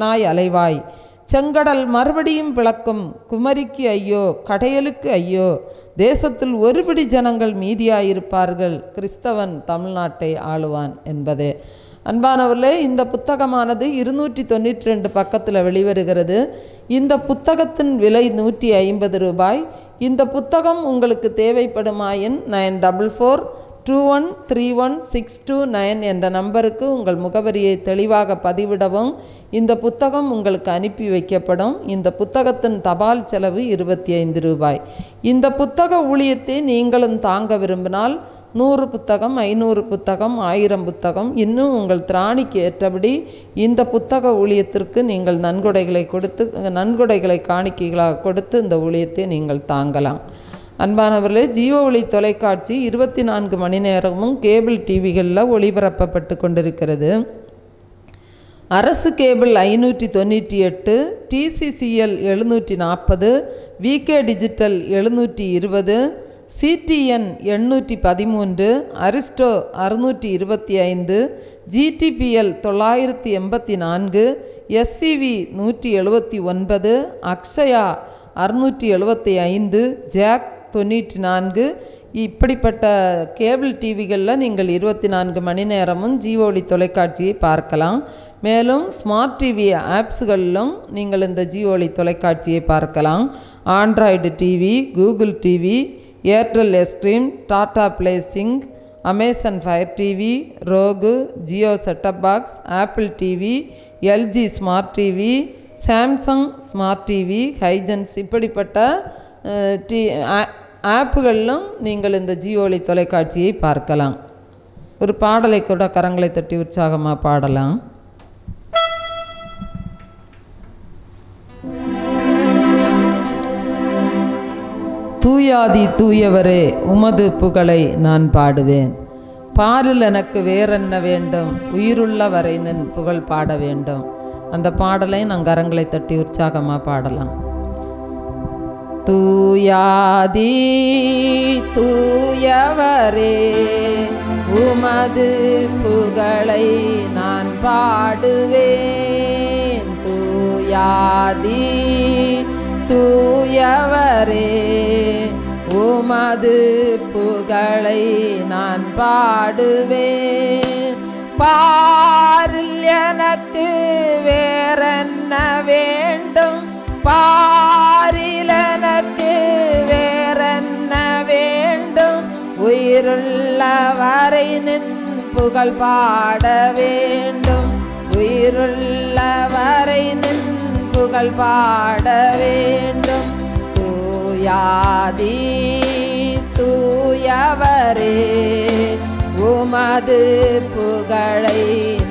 நாய் அலைவாய் செங்கடல் மறுபடியும் பிளக்கும் குமரிக்கு ஐயோ கடையலுக்கு ஐயோ தேசத்தில் ஒருபிடி ஜனங்கள் மீதியாயிருப்பார்கள் கிறிஸ்தவன் தமிழ்நாட்டை ஆளுவான் என்பதே. அன்பானவர்களே, இந்த புத்தகமானது 292 பக்கத்தில் வெளிவருகிறது. இந்த புத்தகத்தின் விலை 150 ரூபாய். இந்த புத்தகம் உங்களுக்கு தேவைப்படுமாயின் 9442131629 என்ற நம்பருக்கு உங்கள் முகவரியை தெளிவாக பதிவிடவும் இந்த புத்தகம் உங்களுக்கு அனுப்பி வைக்கப்படும். இந்த புத்தகத்தின் தபால் செலவு 25 ரூபாய். இந்த புத்தக ஊழியத்தை நீங்களும் தாங்க விரும்பினால் 100 புத்தகம், 500 புத்தகம், 1000 புத்தகம், இன்னும் உங்கள் திராணிக்கு ஏற்றபடி இந்த புத்தக ஊழியத்திற்கு நீங்கள் நன்கொடைகளை காணிக்கைகளாக கொடுத்து இந்த ஊழியத்தை நீங்கள் தாங்கலாம். அன்பானவர்களே, ஜீவ ஒளி தொலைக்காட்சி 24 மணி நேரமும் கேபிள் டிவிகளில் ஒளிபரப்பப்பட்டு கொண்டிருக்கிறது. அரசு cable 598, TCCL 740, VK digital 720, CDN 813, Aristo 625, GTPL 984, SCV 179, Akshaya 675, ஜாக் 94 இப்படிப்பட்ட கேபிள் டிவிகளில் நீங்கள் 24 மணி நேரமும் ஜீவ ஒளி தொலைக்காட்சியை பார்க்கலாம். மேலும் ஸ்மார்ட் டிவி ஆப்ஸ்களிலும் நீங்கள் இந்த ஜீவ ஒளி தொலைக்காட்சியை பார்க்கலாம். Android TV, Google TV, Airtel Xtreme, Tata play Singh, Amazon fire TV, rohu, Jio setup box, apple TV, LG smart TV, Samsung smart TV, Huygens இப்படிப்பட்ட ஆப்புகளிலும் நீங்கள் இந்த ஜீவ ஒளி தொலைக்காட்சியை பார்க்கலாம். ஒரு பாடலை கூட கரங்களை தட்டி உற்சாகமாக பாடலாம். தூயாதி தூயவரே உமது புகழை நான் பாடுவேன். பாரில் எனக்கு வேறென்ன வேண்டும், உயிருள்ள வரை நின் புகழ் பாட வேண்டும். அந்த பாடலை நான் கரங்களை தட்டி உற்சாகமாக பாடலாம். தூயாதி தூயவரே உமது புகழை நான் பாடுவேன். தூயாதி தூயவரே உமது புகழை நான் பாடுவேன். பாரில் எனக்கு வேறென்ன வேண்டும், பாரில் எனக்கு வேறென்ன வேண்டும், உயிருள்ள வரை நின் புகழ் பாட வேண்டும். உயிருள்ள வரை நின் புகழ் பாட வேண்டும். தூயாதி தூயவரே உமது புகழை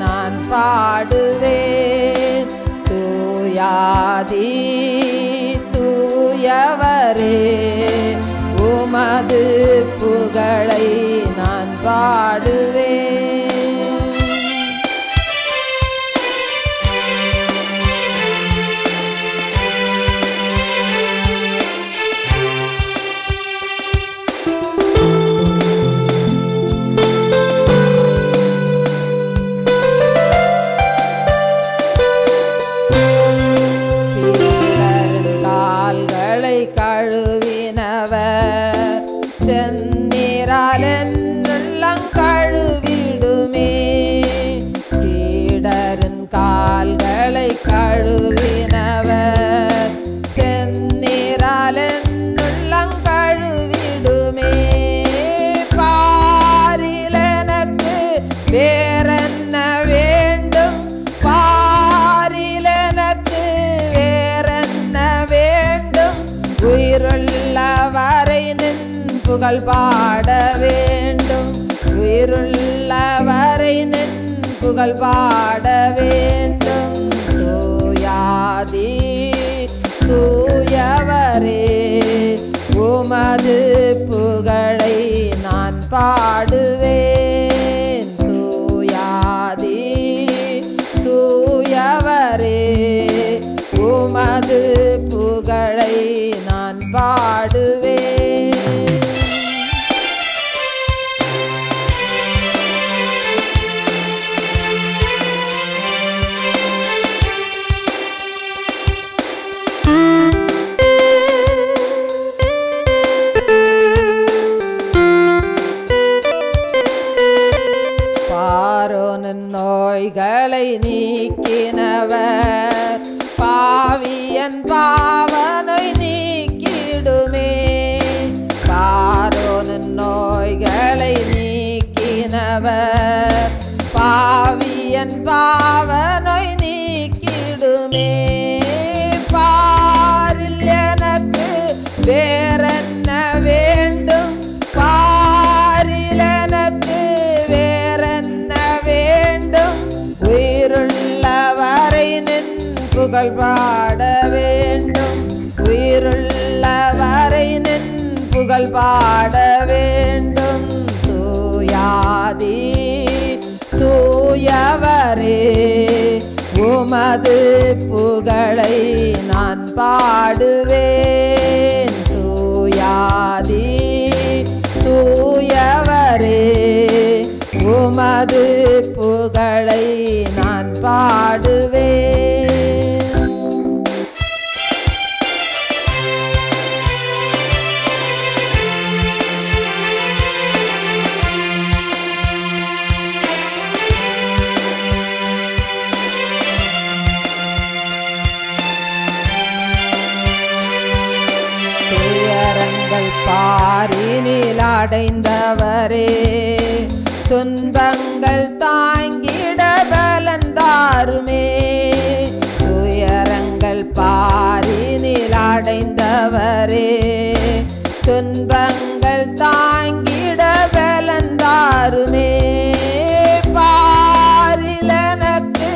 நான் பாடுவேன். தூயாதி தூயவரே உமது புகழை நான் பாடுவேன். புகழ் பாட வேண்டும். உயிருள்ள வரை நின் புகழ் பாட வேண்டும். தூயாதி தூயவரே உமது புகழை நான் பாடுவேன். தூயாதி தூயவரே உமது புகழை நான் பாடுவேன். நீக்கினவர் பாவியன் பாவனை நீக்கிடுமே பாரோனின் நோய்களை நீக்கினவர் பாவியன் பாவனை நீக்கிடுமே பாரில் எனக்கு வேறென்ன வேண்டும் பாரில் எனக்கு வேறென்ன வேண்டும் உயிருள்ளவரை நின் புகழ் பாட வேண்டும் உயிருள்ளவரை நின் புகழ் பாட வேண்டும் தூயாதி தூயவரே உமது புகழை நான் பாடுவேன் தூயாதி தூயவரே உமது புகழை நான் பாடுவேன் பாரினில் அடைந்தவரே துன்பங்கள் தாங்கிட பலன் தாருமே துயரங்கள் பாரினில் அடைந்தவரே துன்பங்கள் தாங்கிட பலன் தாருமே பாரில் எனக்கு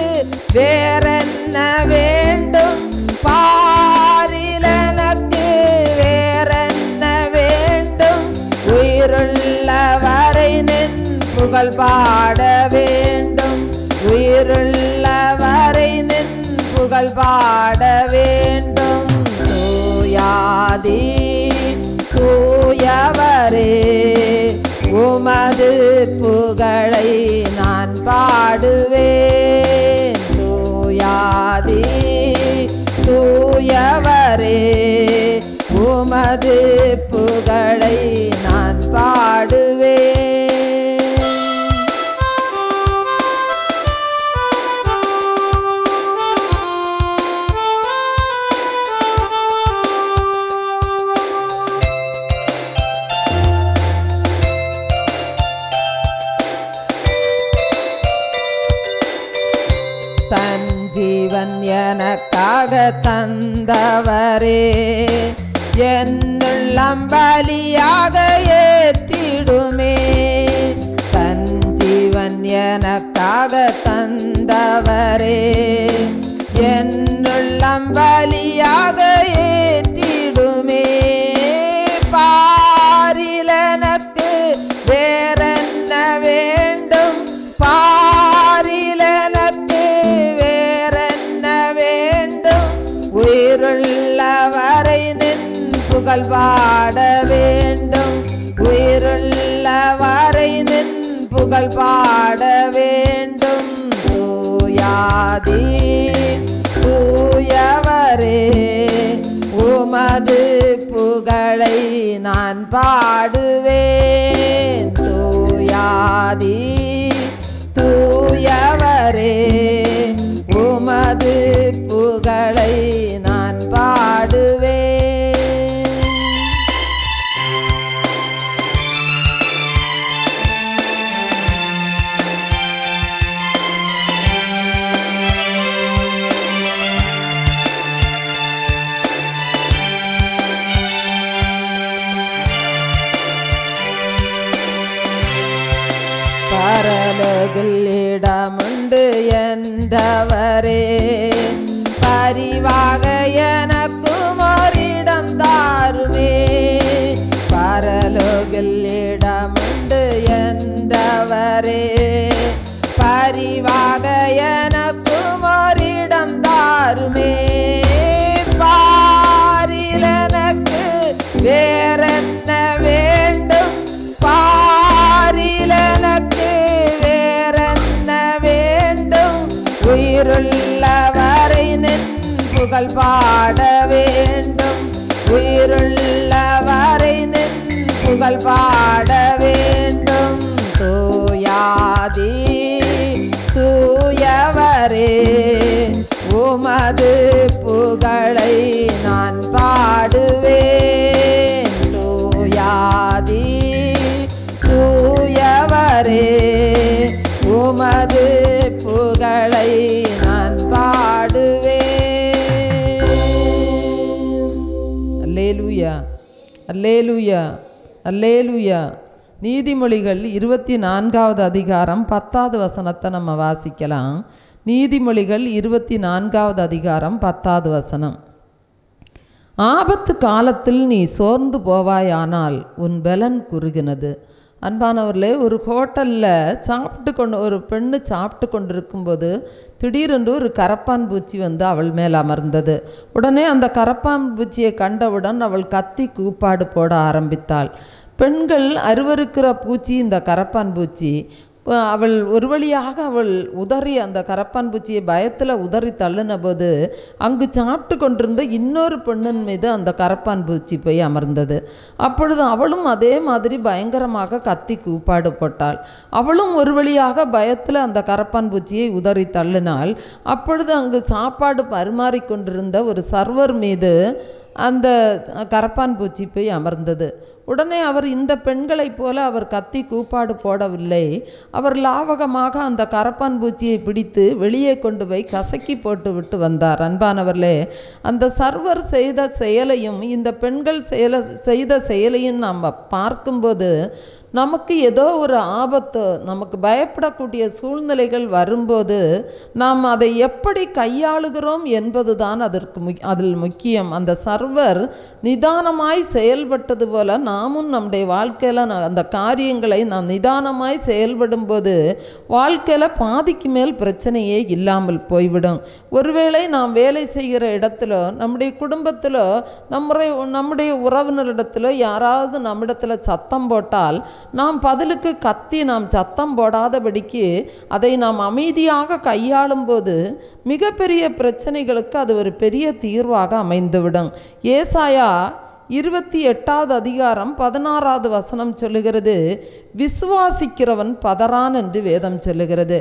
வேறென்ன வேண்டும் பாரில் எனக்கு வேறென்ன வேண்டும் உயிருள்ளவரை நின் புகழ் பாட வேண்டும் உயிருள்ளவரை நின் புகழ் பாட வேண்டும் தூயாதி தூயவரே உமது புகழை நான் பாடுவேன் தூயாதி தூயவரே உமது புகழை நான் பாடுவேன் தன் ஜீவன் எனக்காக தந்தவரே என்னுள்ளம் பலியாக ஏற்றிடுமே தன் ஜீவன் எனக்காக தந்தவரே என்னுள்ளம் பலியாக ஏற்றிடுமே பாரில் எனக்கு வேறென்ன வேண்டும் பாரில் எனக்கு வேறென்ன வேண்டும் உயிருள்ளவரை நின் புகழ் பாட வேண்டும் உயிருள்ளவரை நின் புகழ் பாட வேண்டும் தூயாதி தூயவரே உமது புகழை நான் பாடுவேன் தூயாதி தூயவரே உமது புகழை நான் பாடுவேன் பரலோகில் இடமுண்டு என்றவரே பரிவாக எனக்கும் ஓரிடம் தாருமே பரலோகில் இடமுண்டு என்றவரே பரிவாக எனக்கும் ஓரிடம் தாருமே பாரில் எனக்கு வேறென்ன வேண்டும் பாரில் எனக்கு வேறென்ன வேண்டும் உயிருள்ளவரை நின் புகழ் பாட வேண்டும் உயிருள்ளவரை நின் புகழ் பாட வேண்டும் தூயாதி தூயவரே உமது புகழை நான் பாடுவேன். தூயாதி தூயவரே உமது புகழை நான் பாடுவேன். அல்லேலூயா அல்லேலூயா அல்லேலூயா. நீதிமொழிகள் 24வது அதிகாரம் 10வது வசனத்தை நம்ம வாசிக்கலாம். நீதிமொழிகள் 24வது அதிகாரம் 10வது வசனம். ஆபத்து காலத்தில் நீ சோர்ந்து போவாயானால் உன் பலன் குறுகினது. அன்பானவர்களே, ஒரு ஹோட்டலில் ஒரு பெண்ணு சாப்பிட்டு கொண்டிருக்கும்போது திடீரென்று ஒரு கரப்பான் பூச்சி வந்து அவள் மேல் அமர்ந்தது. உடனே அந்த கரப்பான் பூச்சியை கண்டவுடன் அவள் கத்தி கூப்பாடு போட ஆரம்பித்தாள். பெண்கள் அருவருக்கிற பூச்சி இந்த கரப்பான் பூச்சி. அவள் ஒரு வழியாக உதறி அந்த கரப்பான் பூச்சியை பயத்தில் உதறி தள்ளின போது அங்கு சாப்பிட்டு கொண்டிருந்த இன்னொரு பெண்ணின் மீது அந்த கரப்பான் பூச்சி போய் அமர்ந்தது. அப்பொழுது அவளும் அதே மாதிரி பயங்கரமாக கத்தி கூப்பாடு போட்டாள். அவளும் ஒரு வழியாக பயத்தில் அந்த கரப்பான் பூச்சியை உதறி தள்ளினாள். அப்பொழுது அங்கு சாப்பாடு பரிமாறிக்கொண்டிருந்த ஒரு சர்வர் மீது அந்த கரப்பான் பூச்சி போய் அமர்ந்தது. உடனே அவர் இந்த பெண்களைப் போல அவர் கத்தி கூப்பாடு போடவில்லை. அவர் லாவகமாக அந்த கரப்பான் பூச்சியை பிடித்து வெளியே கொண்டு போய் கசக்கி போட்டு விட்டு வந்தார். அன்பானவர்களே, அந்த சர்வர் செய்த செயலையும் இந்த பெண்கள் செய்த செயலையும் நாம் பார்க்கும்போது நமக்கு ஏதோ ஒரு ஆபத்து, நமக்கு பயப்படக்கூடிய சூழ்நிலைகள் வரும்போது நாம் அதை எப்படி கையாளுகிறோம் என்பது தான் அதில் முக்கியம். அந்த சர்வர் நிதானமாய் செயல்பட்டது போல நாமும் நம்முடைய வாழ்க்கையில் அந்த காரியங்களை நாம் நிதானமாய் செயல்படும்போது வாழ்க்கையில் பாதிக்கு மேல் பிரச்சனையே இல்லாமல் போய்விடும். ஒருவேளை நாம் வேலை செய்கிற இடத்துல, நம்முடைய குடும்பத்தில், நம்முடைய உறவினரிடத்தில் யாராவது நம்மிடத்தில் சத்தம் போட்டால் நாம் பதிலுக்கு கத்தி நாம் சத்தம் போடாதபடிக்கு அதை நாம் அமைதியாக கையாளும் போது மிகப்பெரிய பிரச்சனைகளுக்கு அது ஒரு பெரிய தீர்வாக அமைந்துவிடும். ஏசாயா 28வது அதிகாரம் 16வது வசனம் சொல்லுகிறது, விசுவாசிக்கிறவன் பதறான் என்று வேதம் சொல்லுகிறது.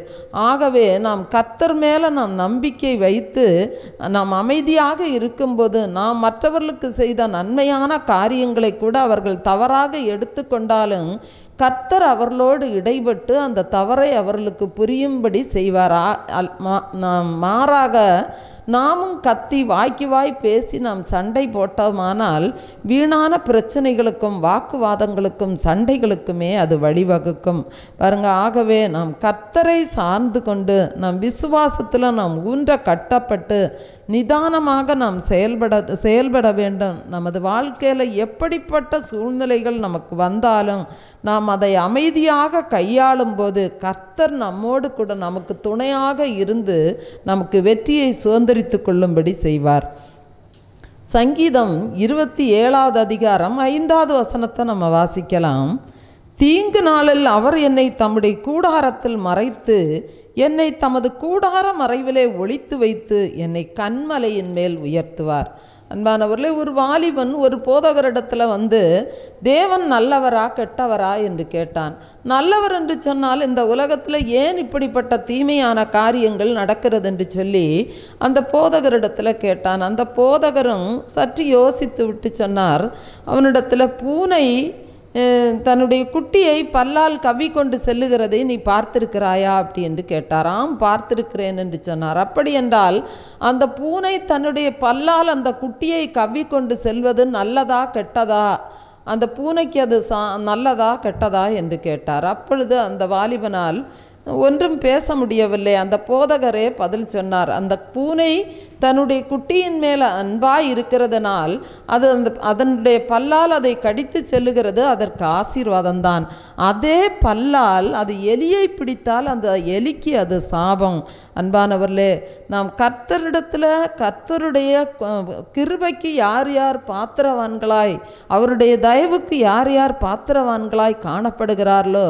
ஆகவே நாம் கர்த்தர் மேலே நாம் நம்பிக்கை வைத்து நாம் அமைதியாக இருக்கும்போது நாம் மற்றவர்களுக்கு செய்த நன்மையான காரியங்களை கூட அவர்கள் தவறாக எடுத்துக்கொண்டாலும் கர்த்தர் அவர்களோடு இடைப்பட்டு அந்த தவறை அவர்களுக்கு புரியும்படி செய்வாரா. மாறாக நாமும் கத்தி வாய்க்கு வாய் பேசி நாம் சண்டை போட்டோமானால் வீணான பிரச்சனைகளுக்கும் வாக்குவாதங்களுக்கும் சண்டைகளுக்குமே அது வழிவகுக்கும் பாருங்க. ஆகவே நாம் கர்த்தரை சார்ந்து கொண்டு நம் விசுவாசத்தில் நாம் ஊன்ற கட்டப்பட்டு நிதானமாக நாம் செயல்பட வேண்டும். நமது வாழ்க்கையில் எப்படிப்பட்ட சூழ்நிலைகள் நமக்கு வந்தாலும் நாம் அதை அமைதியாக கையாளும் போது கர்த்தர் நம்மோடு கூட நமக்கு துணையாக இருந்து நமக்கு வெற்றியை சுதந்திரித்து கொள்ளும்படி செய்வார். சங்கீதம் 27வது அதிகாரம் 5வது வசனத்தை நம்ம வாசிக்கலாம். தீங்கு நாளில் அவர் என்னை தம்முடைய கூடாரத்தில் மறைத்து என்னை தமது கூடார மறைவிலே ஒளித்து வைத்து என்னை கன்மலையின் மேல் உயர்த்துவார். அன்பானவர்களே, ஒரு வாலிபன் ஒரு போதகரிடத்தில் வந்து தேவன் நல்லவரா கெட்டவரா என்று கேட்டான். நல்லவர் என்று சொன்னால் இந்த உலகத்தில் ஏன் இப்படிப்பட்ட தீமையான காரியங்கள் நடக்கிறது என்று சொல்லி அந்த போதகரிடத்தில் கேட்டான். அந்த போதகரும் சற்று யோசித்து விட்டு சொன்னார், அவனிடத்தில் பூனை தன்னுடைய குட்டியை பல்லால் கவ்வி கொண்டு செல்லுகிறதை நீ பார்த்திருக்கிறாயா அப்படி என்று கேட்டார். ஆம், பார்த்திருக்கிறேன் என்று சொன்னார். அப்படி என்றால் அந்த பூனை தன்னுடைய பல்லால் அந்த குட்டியை கவ்வி கொண்டு செல்வது நல்லதா கெட்டதா, அந்த பூனைக்கு அது நல்லதா கெட்டதா என்று கேட்டார். அப்பொழுது அந்த வாலிபனால் ஒன்றும் பேச முடியவில்லை. அந்த போதகரே பதில் சொன்னார், அந்த பூனை தன்னுடைய குட்டியின் மேலே அன்பாய் இருக்கிறதுனால் அதனுடைய பல்லால் அதை கடித்து செல்லுகிறது, அதற்கு ஆசீர்வாதம்தான். அதே பல்லால் அது எலியை பிடித்தால் அந்த எலிக்கு அது சாபம். அன்பானவர்களே, நாம் கர்த்தரிடத்தில் கர்த்தருடைய கிருபைக்கு யார் யார் பாத்திரவான்களாய், அவருடைய தயவுக்கு யார் யார் பாத்திரவான்களாய் காணப்படுகிறார்களோ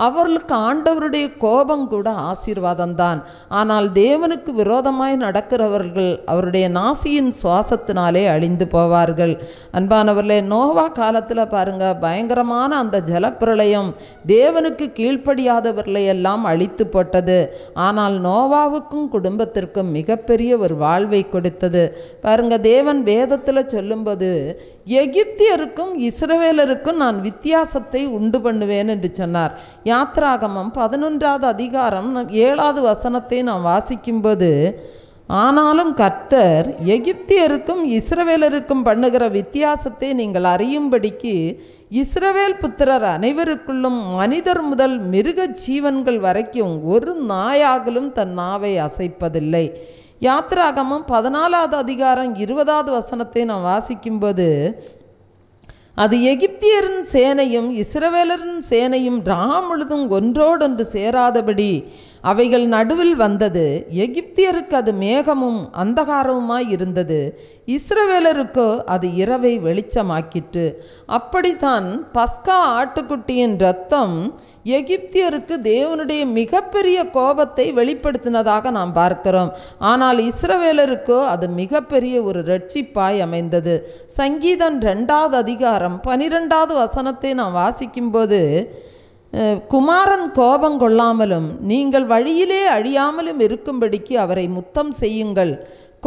அவர்களுக்கு ஆண்டவருடைய கோபம் கூட ஆசீர்வாதம்தான். ஆனால் தேவனுக்கு விரோதமாய் நடக்கிறவர்கள் அவருடைய நாசியின் சுவாசத்தினாலே அழிந்து போவார்கள். அன்பானவர்களே, நோவா காலத்தில் பாருங்க, பயங்கரமான அந்த ஜலப்பிரளயம் தேவனுக்கு கீழ்ப்படியாதவர்களை எல்லாம் அழித்து போட்டது. ஆனால் நோவா நோவாவுக்கும் குடும்பத்திற்கும் மிகப்பெரிய ஒரு வாழ்வை கொடுத்தது. பாருங்க, தேவன் வேதத்தில் சொல்லும்போது எகிப்தியருக்கும் இஸ்ரவேலருக்கும் நான் வித்தியாசத்தை உண்டு பண்ணுவேன் என்று சொன்னார். யாத்ராகமம் 11வது அதிகாரம் 7வது வசனத்தை நாம் வாசிக்கும்போது, ஆனாலும் கர்த்தர் எகிப்தியருக்கும் இஸ்ரவேலருக்கும் பண்ணுகிற வித்தியாசத்தை நீங்கள் அறியும்படிக்கு இஸ்ரவேல் புத்திரர் அனைவருக்குள்ளும் மனிதர் முதல் மிருக ஜீவன்கள் வரைக்கும் ஒரு நாயாகலும் தன் நாவை அசைப்பதில்லை. யாத்ராகமம் 14வது அதிகாரம் 20வது வசனத்தை நாம் வாசிக்கும்போது, அது எகிப்தியரின் சேனையும் இஸ்ரவேலரின் சேனையும் முழுதும் ஒன்றோடொன்று சேராதபடி அவைகள் நடுவில் வந்தது. எகிப்தியருக்கு அது மேகமும் அந்தகாரமுமாய் இருந்தது, இஸ்ரவேலருக்கோ அது இரவை வெளிச்சமாக்கிற்று. அப்படித்தான் பஸ்கா ஆட்டுக்குட்டியின் இரத்தம் எகிப்தியருக்கு தேவனுடைய மிகப்பெரிய கோபத்தை வெளிப்படுத்தினதாக நாம் பார்க்கிறோம். ஆனால் இஸ்ரவேலருக்கோ அது மிகப்பெரிய ஒரு இரட்சிப்பாய் அமைந்தது. சங்கீதம் 2வது அதிகாரம் 12வது வசனத்தை நாம் வாசிக்கும்போது, குமாரன் கோபம் கொள்ளாமலும் நீங்கள் வழியிலே அழியாமலும் இருக்கும்படிக்கு அவரை முத்தம் செய்யுங்கள்.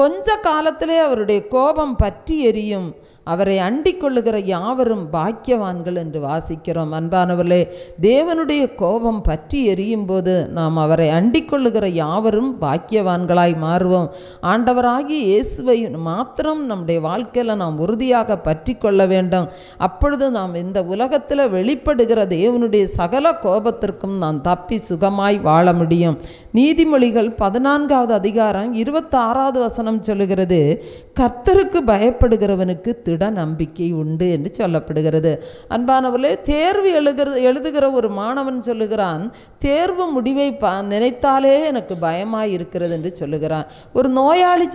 கொஞ்ச காலத்திலே அவருடைய கோபம் பற்றி எரியும், அவரை அண்டிக் கொள்ளுகிற யாவரும் பாக்கியவான்கள் என்று வாசிக்கிறோம். அன்பானவர்களே, தேவனுடைய கோபம் பற்றி எரியும் போது நாம் அவரை அண்டிக் கொள்ளுகிற யாவரும் பாக்கியவான்களாய் மாறுவோம். ஆண்டவராகிய இயேசுவை மாத்திரம் நம்முடைய வாழ்க்கையில் நாம் உறுதியாக பற்றி கொள்ள வேண்டும். அப்பொழுது நாம் இந்த உலகத்தில் வெளிப்படுகிற தேவனுடைய சகல கோபத்திற்கும் நாம் தப்பி சுகமாய் வாழ முடியும். நீதிமொழிகள் 14வது அதிகாரம் 26வது வசனம் சொல்லுகிறது, கர்த்தருக்கு பயப்படுகிறவனுக்கு திட நம்பிக்கை உண்டு என்று சொல்லப்படுகிறது. அன்பானவர்களே, தேர்வு எழுதுகிற ஒரு மாணவன் சொல்லுகிறான், தேர்வு முடிவை நினைத்தாலே எனக்கு பயமாய் இருக்கிறது என்று சொல்லுகிறான். ஒரு நோயாளி